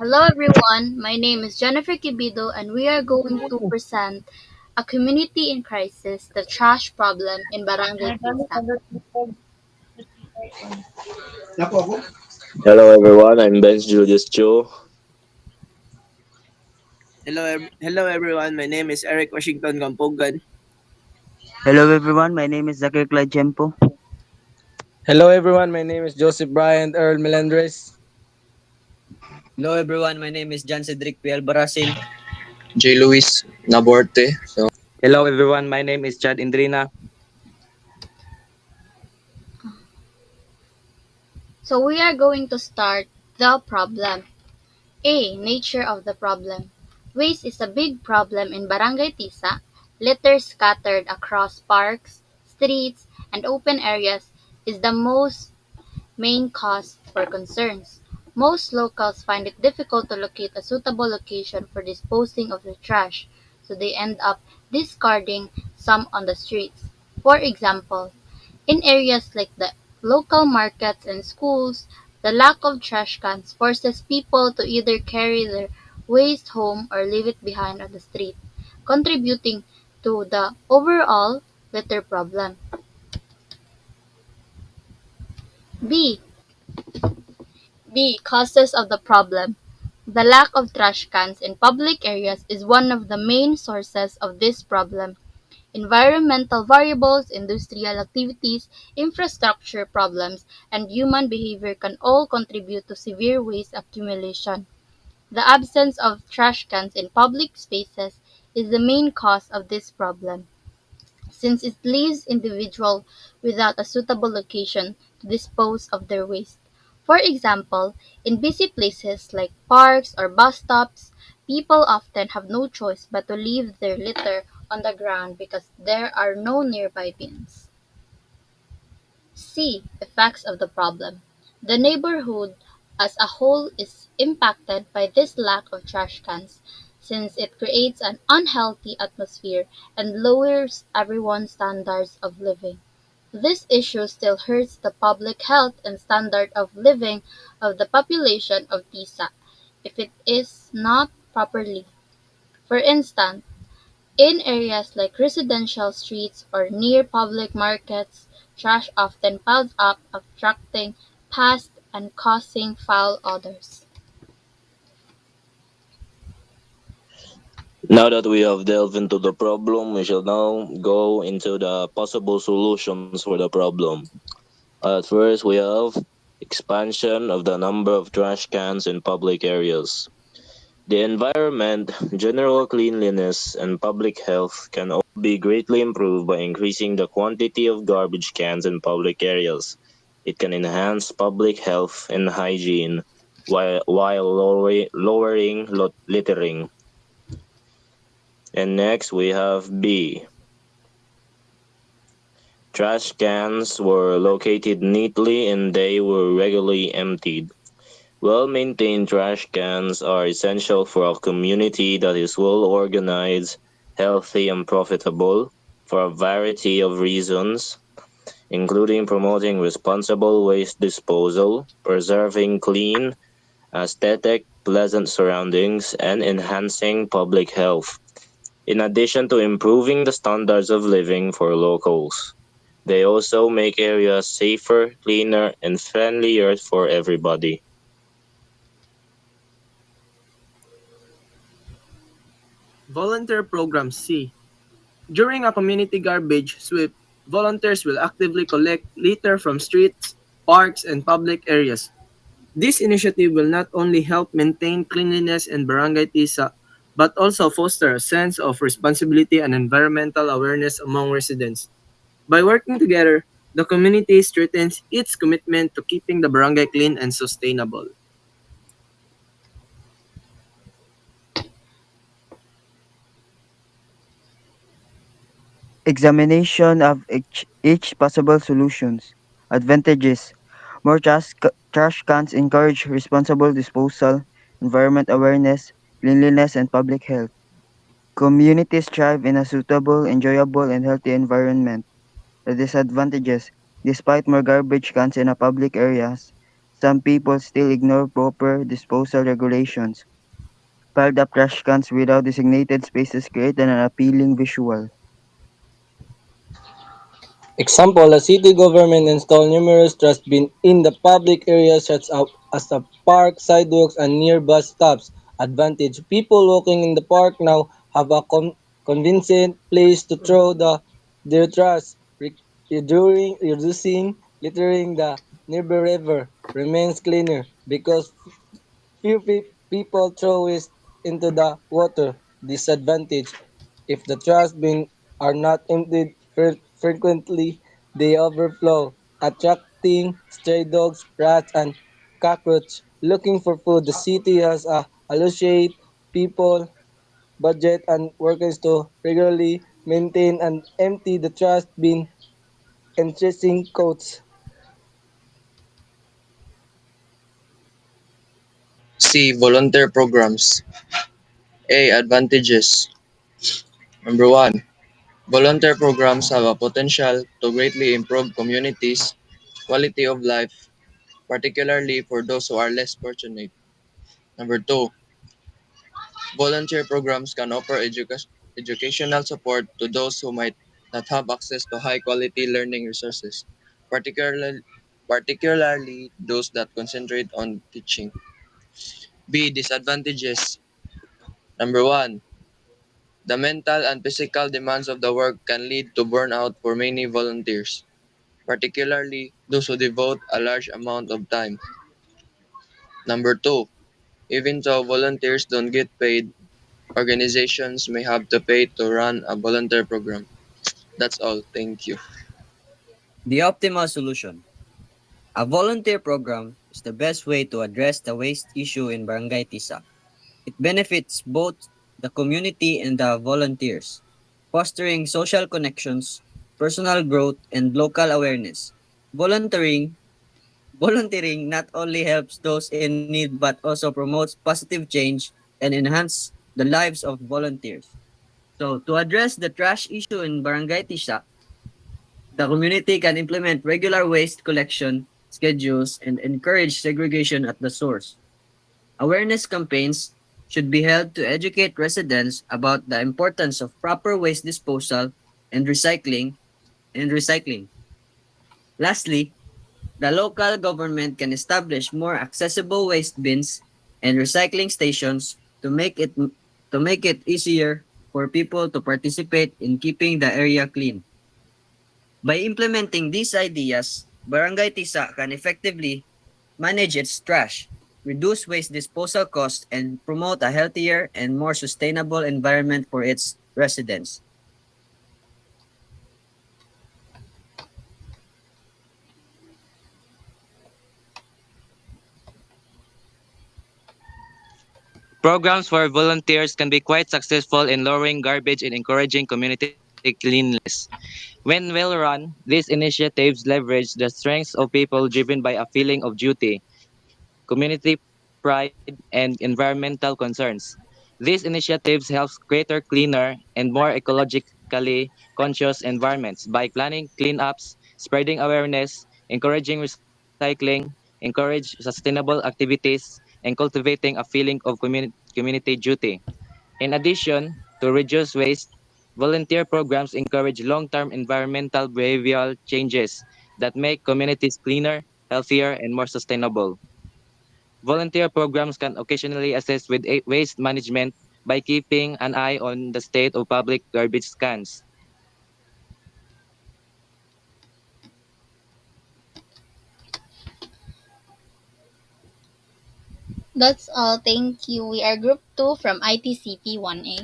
Hello everyone, my name is Jennifer Kibido and we are going to present a community in crisis, the trash problem in Barangay Tisa. Hello everyone, I'm Benz Julius Cho. Hello everyone. My name is Eric Washington Gampogan. Hello everyone, my name is Zakir Klajempo. Hello everyone, my name is Joseph Bryant Earl Melendres. Hello everyone, my name is John Cedric P. Albaracin. J. Luis Naborte. Hello everyone, my name is Chad Indrina. So we are going to start the problem. A. Nature of the problem. Waste is a big problem in Barangay Tisa. Litter scattered across parks, streets, and open areas is the most main cause for concerns. Most locals find it difficult to locate a suitable location for disposing of their trash, so they end up discarding some on the streets. For example, in areas like the local markets and schools, the lack of trash cans forces people to either carry their waste home or leave it behind on the street, contributing to the overall litter problem. B. B. Causes of the problem. The lack of trash cans in public areas is one of the main sources of this problem. Environmental variables, industrial activities, infrastructure problems, and human behavior can all contribute to severe waste accumulation. The absence of trash cans in public spaces is the main cause of this problem, since it leaves individuals without a suitable location to dispose of their waste. For example, in busy places like parks or bus stops, people often have no choice but to leave their litter on the ground because there are no nearby bins. C. Effects of the problem. The neighborhood as a whole is impacted by this lack of trash cans, since it creates an unhealthy atmosphere and lowers everyone's standards of living. This issue still hurts the public health and standard of living of the population of Tisa if it is not properly. For instance, in areas like residential streets or near public markets, trash often piles up, attracting pests and causing foul odors. Now that we have delved into the problem, we shall now go into the possible solutions for the problem. At first, we have expansion of the number of trash cans in public areas. The environment, general cleanliness, and public health can all be greatly improved by increasing the quantity of garbage cans in public areas. It can enhance public health and hygiene while lowering littering. And next we have B. Trash cans were located neatly and they were regularly emptied. Well maintained trash cans are essential for a community that is well organized, healthy, and profitable for a variety of reasons, including promoting responsible waste disposal, preserving clean, aesthetic, pleasant surroundings, and enhancing public health. In addition to improving the standards of living for locals, they also make areas safer, cleaner, and friendlier for everybody. Volunteer Program C. During a community garbage sweep, volunteers will actively collect litter from streets, parks, and public areas. This initiative will not only help maintain cleanliness in Barangay Tisa, but also foster a sense of responsibility and environmental awareness among residents. By working together, the community strengthens its commitment to keeping the barangay clean and sustainable. Examination of each possible solutions. Advantages. More trash cans encourage responsible disposal, environment awareness, cleanliness, and public health. Communities thrive in a suitable, enjoyable, and healthy environment. The disadvantages. Despite more garbage cans in a public areas, some people still ignore proper disposal regulations. Piled up trash cans without designated spaces create an unappealing visual. Example, a city government installed numerous trash bins in the public areas such as the park, sidewalks, and near bus stops. Advantage, people walking in the park now have a convenient place to throw their trash, reducing littering. The nearby river remains cleaner because few people throw waste into the water. Disadvantage, if the trash bins are not emptied frequently, they overflow, attracting stray dogs, rats, and cockroaches looking for food. The city has a allocate people, budget, and workers to regularly maintain and empty the trash bin, enforcing codes. C. Volunteer programs. A. Advantages. Number 1. Volunteer programs have a potential to greatly improve communities' quality of life, particularly for those who are less fortunate. Number 2. Volunteer programs can offer educational support to those who might not have access to high quality learning resources, particularly those that concentrate on teaching. B. Disadvantages. Number 1. The mental and physical demands of the work can lead to burnout for many volunteers, particularly those who devote a large amount of time. Number 2. Even though volunteers don't get paid, organizations may have to pay to run a volunteer program. That's all. Thank you. The optimal solution. A volunteer program is the best way to address the waste issue in Barangay Tisa. It benefits both the community and the volunteers, fostering social connections, personal growth, and local awareness. Volunteering Volunteering not only helps those in need but also promotes positive change and enhance the lives of volunteers. So, to address the trash issue in Barangay Tisha, the community can implement regular waste collection schedules and encourage segregation at the source. Awareness campaigns should be held to educate residents about the importance of proper waste disposal and recycling. Lastly, the local government can establish more accessible waste bins and recycling stations to make it easier for people to participate in keeping the area clean. By implementing these ideas, Barangay Tisa can effectively manage its trash, reduce waste disposal costs, and promote a healthier and more sustainable environment for its residents. Programs for volunteers can be quite successful in lowering garbage and encouraging community cleanliness. When well run, these initiatives leverage the strengths of people driven by a feeling of duty, community pride, and environmental concerns. These initiatives help create cleaner and more ecologically conscious environments by planning cleanups, spreading awareness, encouraging recycling, encourage sustainable activities, and cultivating a feeling of community duty. In addition to reduce waste, volunteer programs encourage long-term environmental behavioral changes that make communities cleaner, healthier, and more sustainable. Volunteer programs can occasionally assist with waste management by keeping an eye on the state of public garbage cans. That's all. Thank you. We are Group 2 from ITCP 1A.